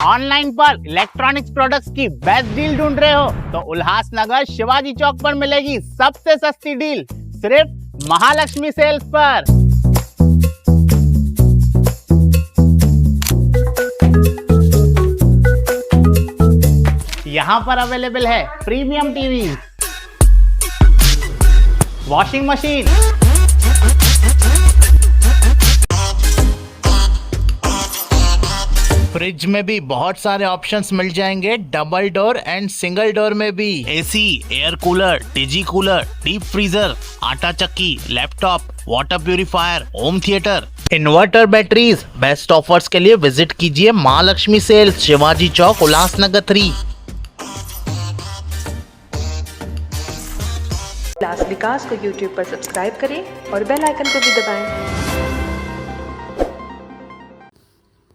Online पर electronics products की best deal ढूंढ रहे हो तो उल्हासनगर शिवाजी चौक पर मिलेगी सबसे सस्ती डील, सिर्फ महालक्ष्मी सेल्स पर। यहाँ पर अवेलेबल है premium TV, washing machine, fridge में भी बहुत सारे ऑप्शंस मिल जाएंगे, double door and single door में भी। AC, air cooler, digi cooler, deep freezer, आटा चक्की, laptop, water purifier, home theatre, inverter, batteries. Best offers के लिए विजिट कीजिए महालक्ष्मी सेल्स, शिवाजी चौक, उल्लासनगर 3। उल्लास विकास को YouTube पर सब्सक्राइब करें और बेल आइकन को भी दबाएं।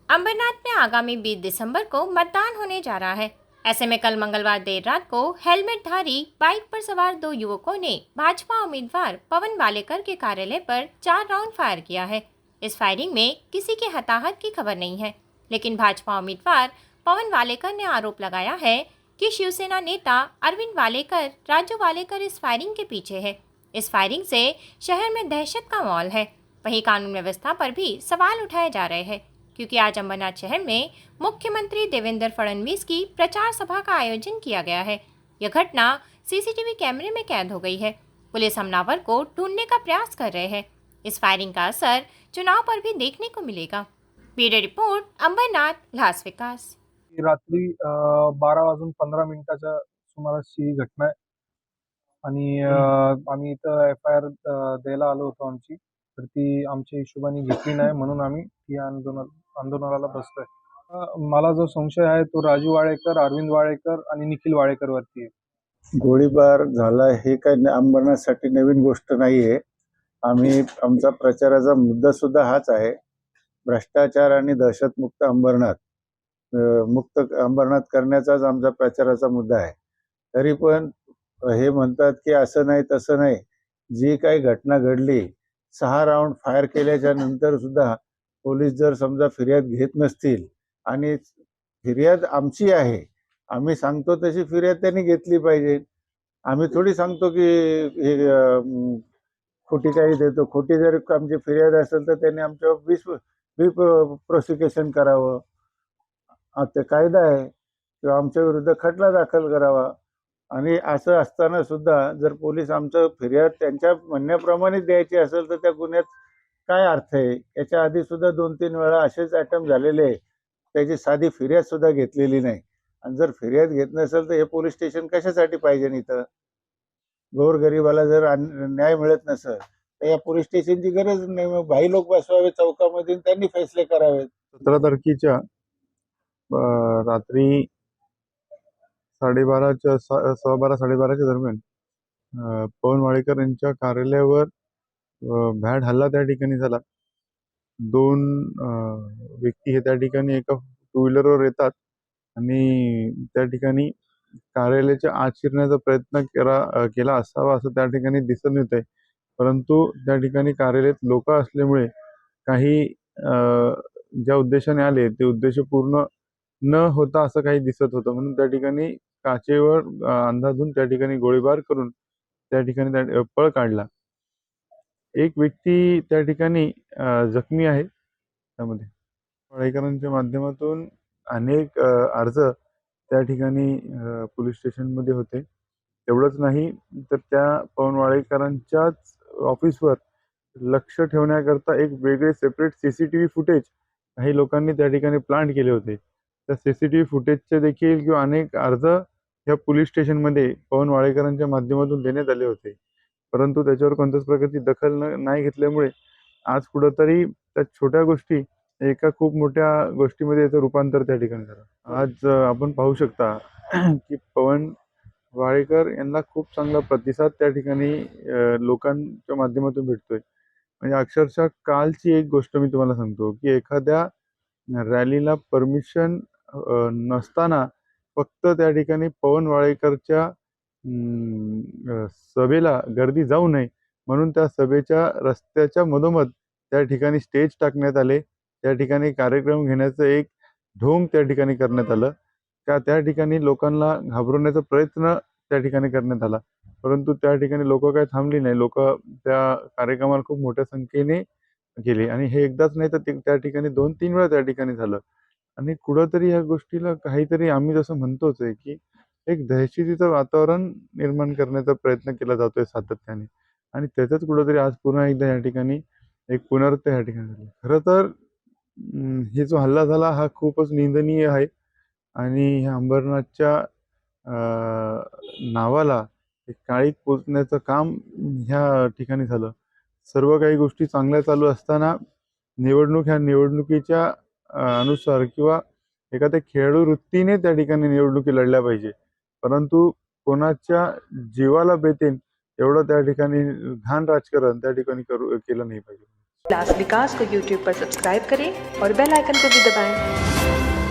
अंबरनाथ में आगामी 20 दिसंबर को मतदान होने जा रहा है। ऐसे में कल मंगलवार देर रात को हेलमेटधारी बाइक पर सवार 2 युवकों ने भाजपा उम्मीदवार पवन वालेकर के कार्यालय पर 4 राउंड फायर किया है। इस फायरिंग में किसी के हताहत की खबर नहीं है, लेकिन भाजपा उम्मीदवार पवन वालेकर ने आरोप लगाया है कि शिवसेना नेता अरविंद वालेकर, राजू वालेकर इस फायरिंग के पीछे है। इस फायरिंग से शहर में दहशत का माहौल है। वहीं कानून व्यवस्था पर भी सवाल उठाए जा रहे हैं, क्योंकि आज अंबरनाथ शहर में मुख्यमंत्री देवेंद्र फडणवीस की प्रचार सभा का आयोजन किया गया है। यह घटना सीसीटीवी कैमरे में कैद हो गई है। पुलिस हमलावर को ढूंढने का प्रयास कर रहे हैं। इस फायरिंग का असर चुनाव पर भी देखने को मिलेगा। ब्यूरो रिपोर्ट, अंबरनाथ, उल्हास विकास। रात्री 12:15 सुमारास ही घटना आहे आणि आम्ही इथं FIR द्यायला आलो होतो आमची, तर ती आमच्या हिशोबाने घेतली नाही म्हणून आम्ही या आंदोलनाला बसलोय। मला जो संशय आहे तो राजू वाळेकर, अरविंद वाळेकर आणि निखिल वाळेकर वरती आहे। गोळीबार झाला हे काही अंबरनाथसाठी नवीन गोष्ट नाहीये। आमचा प्रचाराचा मुद्दा सुद्धा हाच आहे, भ्रष्टाचार आणि दहशतमुक्त अंबरनाथ मुक्त अंबरनाथ करण्याचाच आमचा प्रचाराचा मुद्दा आहे। तरी पण हे म्हणतात की असं नाही तसं नाही, जी काही घटना घडली 6 राऊंड फायर केल्याच्या नंतर सुद्धा पोलीस जर समजा फिर्याद घेत नसतील, आणि फिर्याद आमची आहे, आम्ही सांगतो तशी फिर्याद त्यांनी घेतली पाहिजे। आम्ही थोडी सांगतो की हे खोटी काही देतो। खोटी जर आमची फिर्याद असेल तर त्यांनी आमच्यावर प्रोसिक्युशन करावं, ते कायदा आहे, किंवा आमच्या विरुद्ध खटला दाखल करावा। आणि असं असताना सुद्धा जर पोलीस आमचं फिर्याद त्यांच्या म्हणण्याप्रमाणे द्यायची असेल तर त्या गुन्ह्यात काय अर्थ आहे? याच्या आधी सुद्धा 2-3 वेळा असेच अटेम्प्ट झालेले आहे, त्याची साधी फिर्याद सुद्धा घेतलेली नाही। आणि जर फिर्याद घेत नसेल तर हे पोलीस स्टेशन कशासाठी पाहिजे? इथं गोरगरिबाला जर न्याय मिळत नसेल तर या पोलीस स्टेशनची गरज नाही। मग भाई लोक बसवावे चौकामध्ये, त्यांनी फैसले करावेत। 17 तारखेच्या रात्री 12:30 12:30 दरम्यान पवन वाळेकर यांच्या कार्यालयावर भ्याड हल्ला त्या ठिकाणी झाला। 2 व्यक्ती हे त्या ठिकाणी एका टू व्हीलरवर येतात आणि त्या ठिकाणी कार्यालयाच्या आत शिरण्याचा प्रयत्न केला असावा असं त्या ठिकाणी दिसून येतंय। परंतु त्या ठिकाणी कार्यालयात लोक असल्यामुळे काही ज्या उद्देशाने आले ते उद्देश पूर्ण न होता असं काही दिसत होतं, म्हणून त्या ठिकाणी काचेवर अंदाजून त्या ठिकाणी गोळीबार करून त्या ठिकाणी पळ काढला। एक व्यक्ती त्या ठिकाणी जखमी आहे। त्यामध्ये वाळेकरांच्या माध्यमातून अनेक अर्ज त्या ठिकाणी पोलीस स्टेशनमध्ये होते। एवढंच नाही तर त्या पवन वाळेकरांच्याच ऑफिसवर लक्ष ठेवण्याकरता एक वेगळे सेपरेट सीसीटीव्ही फुटेज काही लोकांनी त्या ठिकाणी प्लांट केले होते। त्या सीसीटीव्ही फुटेजचे देखील किंवा अनेक अर्ज या पोलीस स्टेशनमध्ये पवन वाळेकरांच्या माध्यमातून देण्यात आले होते, परंतु त्याच्यावर कोणत्याच प्रकारची दखल नाही घेतल्यामुळे आज कुठंतरी त्या छोट्या गोष्टी एका खूप मोठ्या गोष्टीमध्ये याचं रूपांतर त्या ठिकाणी झालं। आज आपण पाहू शकता की पवन वाळेकर यांना खूप चांगला प्रतिसाद त्या ठिकाणी लोकांच्या माध्यमातून भेटतोय। म्हणजे अक्षरशः कालची एक गोष्ट मी तुम्हाला सांगतो की एखाद्या रॅलीला परमिशन नसताना फक्त त्या ठिकाणी पवन वाळेकरच्या सभेला गर्दी जाऊ नये म्हणून त्या सभेच्या रस्त्याच्या मधोमध त्या ठिकाणी स्टेज टाकण्यात आले। त्या ठिकाणी कार्यक्रम घेण्याचं एक ढोंग त्या ठिकाणी करण्यात आलं का त्या ठिकाणी लोकांना घाबरवण्याचा प्रयत्न त्या ठिकाणी करण्यात आला. परंतु त्या ठिकाणी लोक काही थांबली नाही. लोक त्या कार्यक्रमाला खूप मोठ्या संख्येने गेले आणि हे एकदाच नाही तर त्या ठिकाणी 2-3 वेळा त्या ठिकाणी झालं. आणि कुठंतरी ह्या गोष्टीला काहीतरी आम्ही जसं म्हणतोच आहे, की एक दहशतीचं वातावरण निर्माण करण्याचा प्रयत्न केला जातोय सातत्याने आणि त्याचंच कुठेतरी आज पुन्हा एकदा या ठिकाणी एक पुनरावृत्ती या ठिकाणी झाली. खरं तर हे जो हल्ला झाला हा खूपच निंदनीय आहे आणि ह्या अंबरनाथच्या नावाला एक काळीक पोचण्याचं काम ह्या ठिकाणी झालं. सर्व काही गोष्टी चांगल्या चालू असताना ह्या निवडणुकीच्या अनुसार किंवा एखाद्या खेळाडू वृत्तीने त्या ठिकाणी निवडणुकी लढल्या पाहिजे. परंतु कोणाच्या जीवाला बेतेन एवढं त्या ठिकाणी घाण राजकारण त्या ठिकाणी केलं नाही पाहिजे. विकास को YouTube पर सब्सक्राइब करें और बेल आइकन को भी दबाएं।